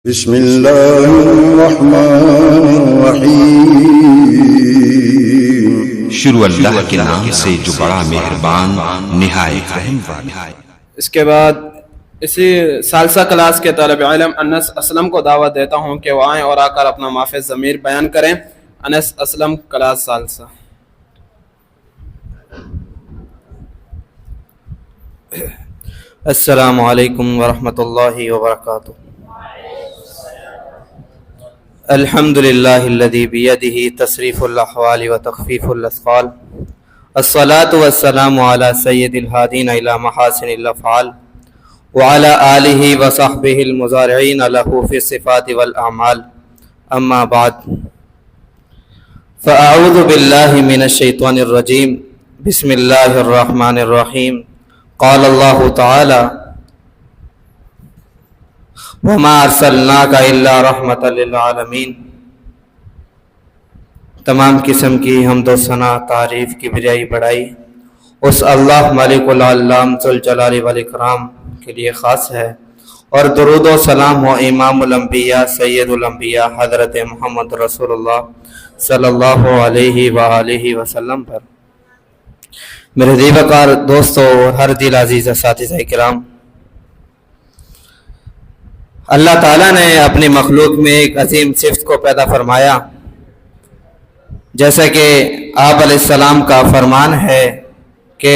بسم اللہ الرحمن الرحیم۔ شروع اللہ کے نام سے جو بڑا مہربان نہایت رحم والا۔ اس کے بعد اسی ثالثہ کلاس کے طالب علم انس اسلم کو دعوت دیتا ہوں کہ وہ آئیں اور آ کر اپنا مافِ ضمیر بیان کریں۔ انس اسلم، کلاس ثالثہ۔ السلام علیکم ورحمۃ اللہ وبرکاتہ۔ الحمد للہ الذی بیدہ تصریف الاحوال وتخفیف الاثقال، الصلاۃ والسلام علی سید الہادین الی محاسن الافعال وعلی آلہ وصحبہ المزارعین لہ فی الصفات والاعمال، اما بعد فاعوذ باللہ من الشیطان الرجیم، بسم اللہ الرحمن الرحیم۔ قال اللہ تعالی وما ارسلناک الا رحمۃ للعالمین۔ تمام قسم کی حمد و ثنا، تعریف، کبریائی، بڑائی اس اللہ مالک العلام ذوالجلال والاکرام کے لیے خاص ہے، اور درود و سلام ہو امام الانبیاء سید الانبیاء حضرت محمد رسول اللہ صلی اللہ علیہ وآلہ وسلم پر۔ میرے دیوکار دوستو اور ہر دل عزیز اساتذہ کرام، اللہ تعالیٰ نے اپنی مخلوق میں ایک عظیم صفت کو پیدا فرمایا، جیسا کہ آپ علیہ السلام کا فرمان ہے کہ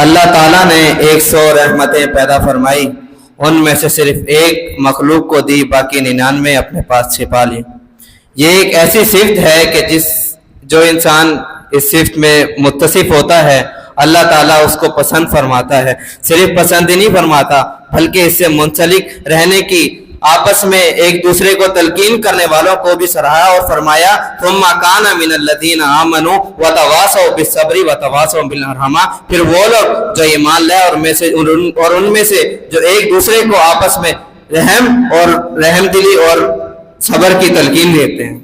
اللہ تعالیٰ نے 100 رحمتیں پیدا فرمائی، ان میں سے صرف ایک مخلوق کو دی، باقی 99 اپنے پاس چھپا لی۔ یہ ایک ایسی صفت ہے کہ جو انسان اس صفت میں متصف ہوتا ہے، اللہ تعالیٰ اس کو پسند فرماتا ہے۔ صرف پسند ہی نہیں فرماتا بلکہ اس سے منسلک رہنے کی، آپس میں ایک دوسرے کو تلقین کرنے والوں کو بھی سراہا اور فرمایا ثم کان من الذین آمنوا وتواصوا بالصبر وتواصوا بالمرحمہ۔ پھر وہ لوگ جو ایمان لائے اور ان میں سے جو ایک دوسرے کو آپس میں رحم اور رحم دلی اور صبر کی تلقین دیتے ہیں۔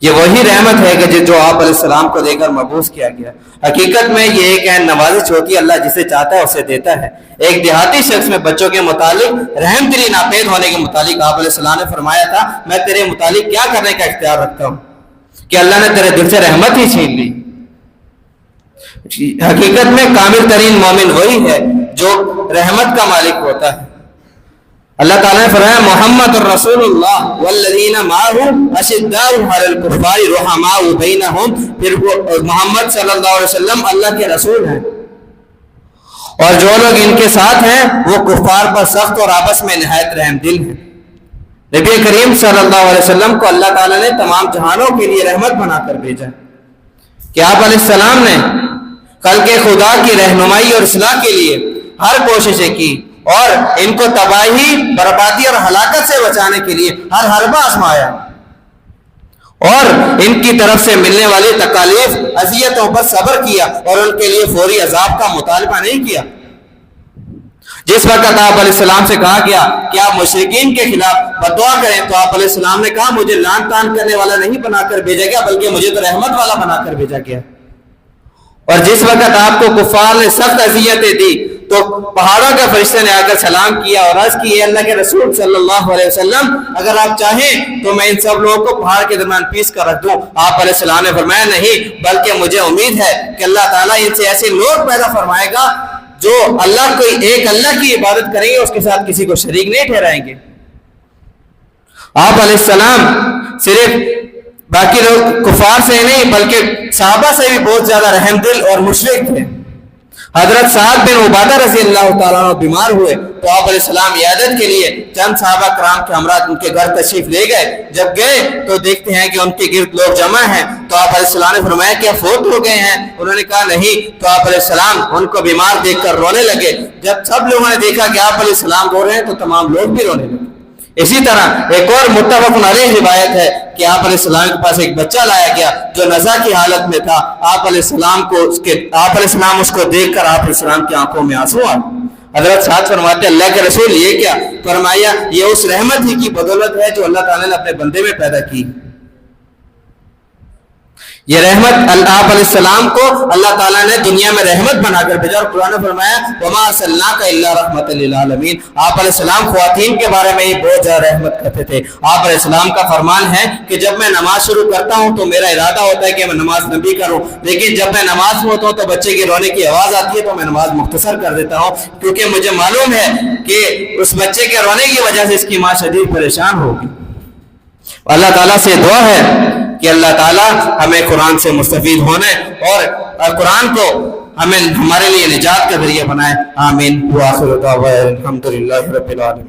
یہ وہی رحمت ہے کہ جو آپ علیہ السلام کو دے کر مبعوث کیا گیا۔ حقیقت میں یہ ایک نوازش ہوتی ہے، اللہ جسے چاہتا ہے اسے دیتا ہے۔ ایک دیہاتی شخص میں بچوں کے متعلق رحم دلی ناپید ہونے کے متعلق آپ علیہ السلام نے فرمایا تھا، میں تیرے متعلق کیا کرنے کا اختیار رکھتا ہوں کہ اللہ نے تیرے دل سے رحمت ہی چھین لی۔ حقیقت میں کامل ترین مومن وہی ہے جو رحمت کا مالک ہوتا ہے۔ اللہ تعالیٰ نے فرمایا محمد الرسول اللہ والذین معہ اشداء علی الکفار رحماء بینہم۔ پھر وہ محمد صلی اللہ علیہ وسلم اللہ کے رسول ہیں، اور جو لوگ ان کے ساتھ ہیں وہ کفار پر سخت اور آپس میں نہایت رحم دل ہیں۔ نبی کریم صلی اللہ علیہ وسلم کو اللہ تعالیٰ نے تمام جہانوں کے لیے رحمت بنا کر بھیجا کہ آپ علیہ السلام نے خلق خدا کی رہنمائی اور اصلاح کے لیے ہر کوششیں کی، اور ان کو تباہی، بربادی اور ہلاکت سے بچانے کے لیے ہر حربہ آزمایا، اور ان کی طرف سے ملنے والی تکالیف، اذیتوں پر صبر کیا، اور ان کے لیے فوری عذاب کا مطالبہ نہیں کیا۔ جس وقت آپ علیہ السلام سے کہا گیا کہ آپ مشرکین کے خلاف بدعا کریں، تو آپ علیہ السلام نے کہا مجھے لعن طعن کرنے والا نہیں بنا کر بھیجا گیا، بلکہ مجھے تو رحمت والا بنا کر بھیجا گیا۔ اور جس وقت آپ کو کفار نے سخت اذیتیں دی تو پہاڑوں کے فرشتے نے آ کر سلام کیا اور عرض کی اے اللہ کے رسول صلی اللہ علیہ وسلم، اگر آپ چاہیں تو میں ان سب لوگوں کو پہاڑ کے درمیان پیس کر رکھ دوں۔ آپ علیہ السلام نے فرمایا نہیں، بلکہ مجھے امید ہے کہ اللہ تعالیٰ ان سے ایسے لوگ پیدا فرمائے گا جو اللہ کو ایک اللہ کی عبادت کریں گے، اس کے ساتھ کسی کو شریک نہیں ٹھہرائیں گے۔ آپ علیہ السلام صرف باقی لوگ کفار سے نہیں بلکہ صحابہ سے بھی بہت زیادہ رحم دل اور مشفق تھے۔ حضرت سعد بن عبادہ رضی اللہ تعالیٰ عنہ بیمار ہوئے تو آپ علیہ السلام عیادت کے لیے چند صحابہ کرام کے ہمراہ ان کے گھر تشریف لے گئے۔ جب گئے تو دیکھتے ہیں کہ ان کے گرد لوگ جمع ہیں، تو آپ علیہ السلام نے فرمایا کیا فوت ہو گئے ہیں؟ انہوں نے کہا نہیں۔ تو آپ علیہ السلام ان کو بیمار دیکھ کر رونے لگے۔ جب سب لوگوں نے دیکھا کہ آپ علیہ السلام رو رہے ہیں تو تمام لوگ بھی رونے لگے۔ اسی طرح ایک اور متفق علیہ روایت ہے کہ آپ علیہ السلام کے پاس ایک بچہ لایا گیا جو نزع کی حالت میں تھا۔ آپ علیہ السلام اس کو دیکھ کر آپ علیہ السلام کی آنکھوں میں آنسو آئے۔ حضرت سعد فرماتے اللہ کے رسول یہ کیا؟ فرمایا یہ اس رحمت ہی کی بدولت ہے جو اللہ تعالیٰ نے اپنے بندے میں پیدا کی۔ یہ رحمت آپ علیہ السلام کو اللہ تعالیٰ نے دنیا میں رحمت بنا کر بھیجا، اور قرآن نے فرمایا وما ارسلناک الا رحمۃ للعالمین۔ آپ علیہ السلام خواتین کے بارے میں ہی بہت زیادہ رحمت کرتے تھے۔ آپ علیہ السلام کا فرمان ہے کہ جب میں نماز شروع کرتا ہوں تو میرا ارادہ ہوتا ہے کہ میں نماز لمبی کروں، لیکن جب میں نماز میں ہوتا ہوں تو بچے کی رونے کی آواز آتی ہے تو میں نماز مختصر کر دیتا ہوں، کیونکہ مجھے معلوم ہے کہ اس بچے کے رونے کی وجہ سے اس کی ماں شدید پریشان ہوگی۔ اللہ تعالیٰ سے دعا ہے کہ اللہ تعالیٰ ہمیں قرآن سے مستفید ہونے اور قرآن کو ہمارے لیے نجات کا ذریعہ بنائے۔ آمین۔ وآخر دعوانا الحمدللہ رب العالمین۔